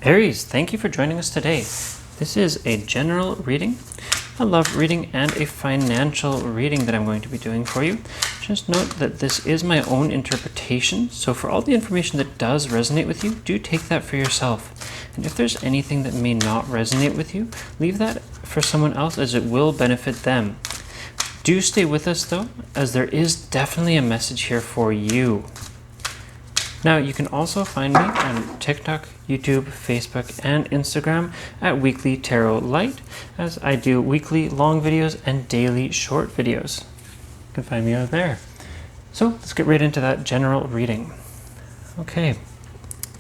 Aries, thank you for joining us today. This is a general reading, a love reading, and a financial reading that I'm going to be doing for you. Just note that this is my own interpretation, so for all the information that does resonate with you, do take that for yourself. And if there's anything that may not resonate with you, leave that for someone else as it will benefit them. Do stay with us though, as there is definitely a message here for you. Now, you can also find me on TikTok, YouTube, Facebook, and Instagram at Weekly Tarot Light, as I do weekly long videos and daily short videos. You can find me out there. So let's get right into that general reading. Okay,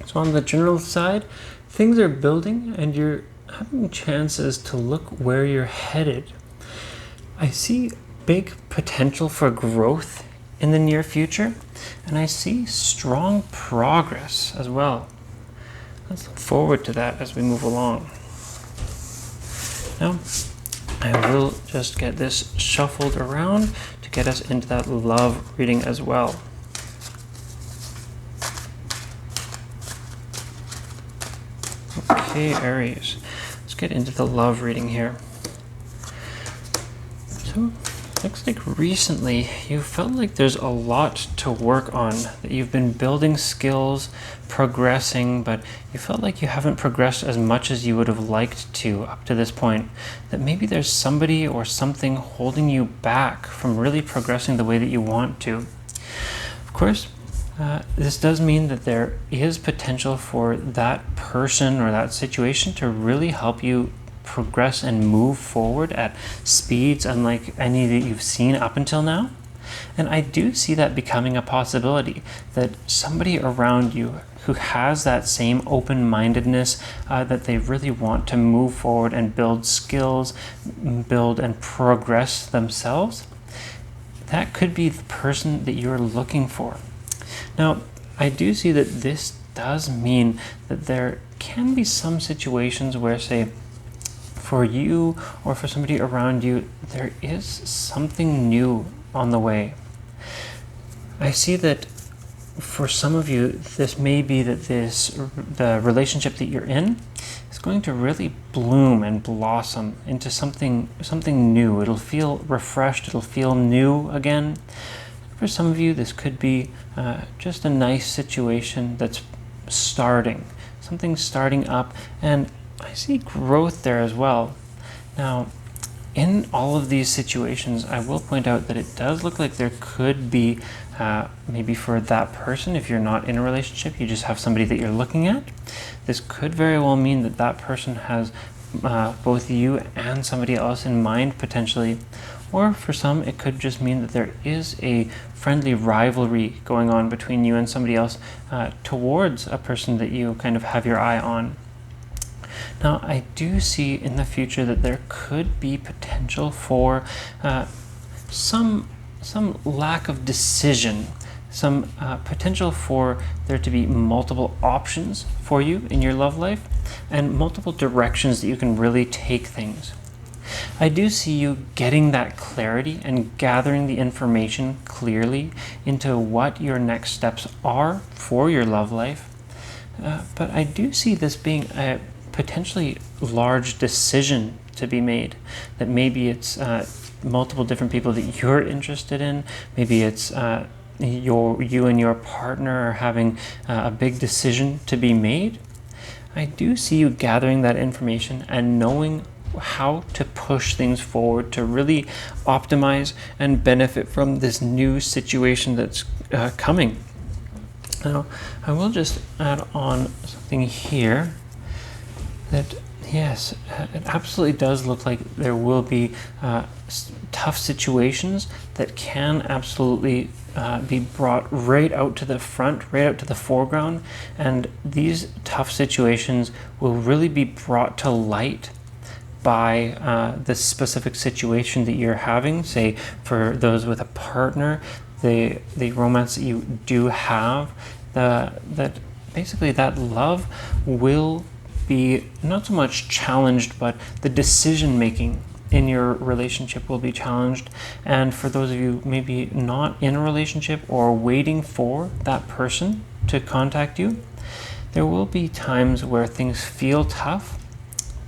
so on the general side, things are building and you're having chances to look where you're headed. I see big potential for growth in the near future, and I see strong progress as well. Let's look forward to that as we move along. Now, I will just get this shuffled around to get us into that love reading as well. Okay, Aries, let's get into the love reading here. So, looks like recently you felt like there's a lot to work on, that you've been building skills, progressing, but you felt like you haven't progressed as much as you would have liked to up to this point, that maybe there's somebody or something holding you back from really progressing the way that you want to. Of course, this does mean that there is potential for that person or that situation to really help you progress and move forward at speeds unlike any that you've seen up until now. And I do see that becoming a possibility, that somebody around you who has that same open-mindedness, that they really want to move forward and build skills, build and progress themselves, that could be the person that you're looking for. Now, I do see that this does mean that there can be some situations where, say, for you or for somebody around you, there is something new on the way. I see that for some of you, this may be that the relationship that you're in is going to really bloom and blossom into something new. It'll feel refreshed, it'll feel new again. For some of you, this could be just a nice situation that's something starting up, and I see growth there as well. Now, in all of these situations, I will point out that it does look like there could be, maybe for that person, if you're not in a relationship, you just have somebody that you're looking at. This could very well mean that that person has both you and somebody else in mind potentially. Or for some, it could just mean that there is a friendly rivalry going on between you and somebody else towards a person that you kind of have your eye on. Now, I do see in the future that there could be potential for some lack of decision, some potential for there to be multiple options for you in your love life and multiple directions that you can really take things. I do see you getting that clarity and gathering the information clearly into what your next steps are for your love life. But I do see this being a potentially large decision to be made, that maybe it's multiple different people that you're interested in, maybe it's you and your partner are having a big decision to be made. I do see you gathering that information and knowing how to push things forward to really optimize and benefit from this new situation that's coming. Now, I will just add on something here. That yes, it absolutely does look like there will be tough situations that can absolutely be brought right out to the front, right out to the foreground, and these tough situations will really be brought to light by the specific situation that you're having. Say, for those with a partner, the romance that you do have, that basically that love will be not so much challenged, but the decision making in your relationship will be challenged. And for those of you maybe not in a relationship or waiting for that person to contact you, There will be times where things feel tough,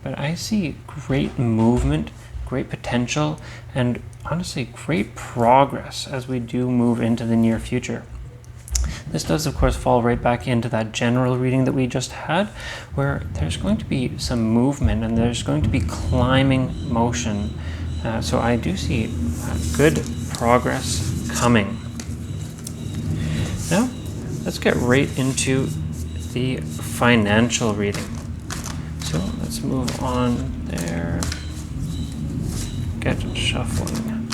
but I see great movement, great potential, and honestly great progress as we do move into the near future. This does, of course, fall right back into that general reading that we just had, where there's going to be some movement and there's going to be climbing motion. So I do see good progress coming. Now, let's get right into the financial reading. So let's move on there. Get shuffling.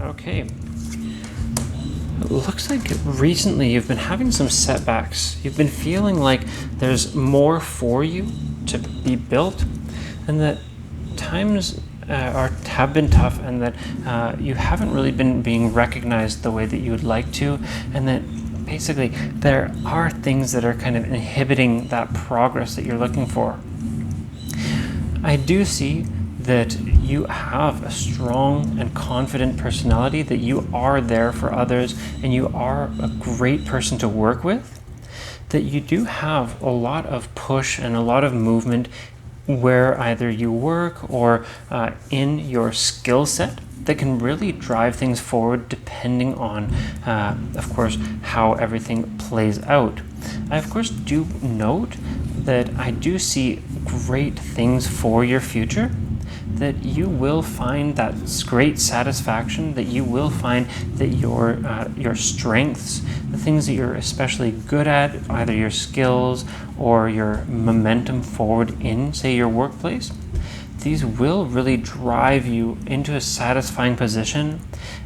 Okay. It looks like recently you've been having some setbacks. You've been feeling like there's more for you to be built, and that times have been tough, and that you haven't really been being recognized the way that you would like to, and that basically there are things that are kind of inhibiting that progress that you're looking for. I do see that you have a strong and confident personality, that you are there for others, and you are a great person to work with, that you do have a lot of push and a lot of movement where either you work or in your skill set that can really drive things forward depending on, of course, how everything plays out. I, of course, do note that I do see great things for your future, that you will find that great satisfaction, that you will find that your strengths, the things that you're especially good at, either your skills or your momentum forward in, say, your workplace, these will really drive you into a satisfying position.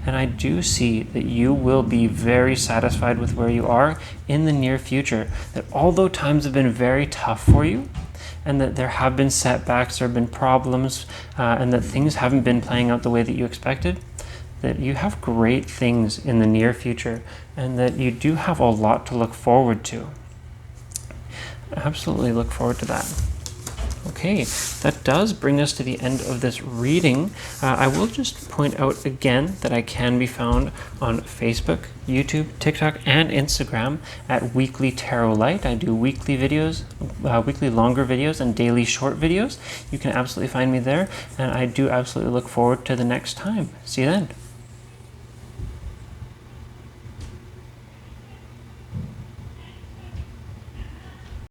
And I do see that you will be very satisfied with where you are in the near future, that although times have been very tough for you, and that there have been setbacks, there have been problems, and that things haven't been playing out the way that you expected, that you have great things in the near future, and that you do have a lot to look forward to. Absolutely look forward to that. Okay, that does bring us to the end of this reading. I will just point out again that I can be found on Facebook, YouTube, TikTok, and Instagram at Weekly Tarot Light. I do weekly videos, weekly longer videos, and daily short videos. You can absolutely find me there, and I do absolutely look forward to the next time. See you then.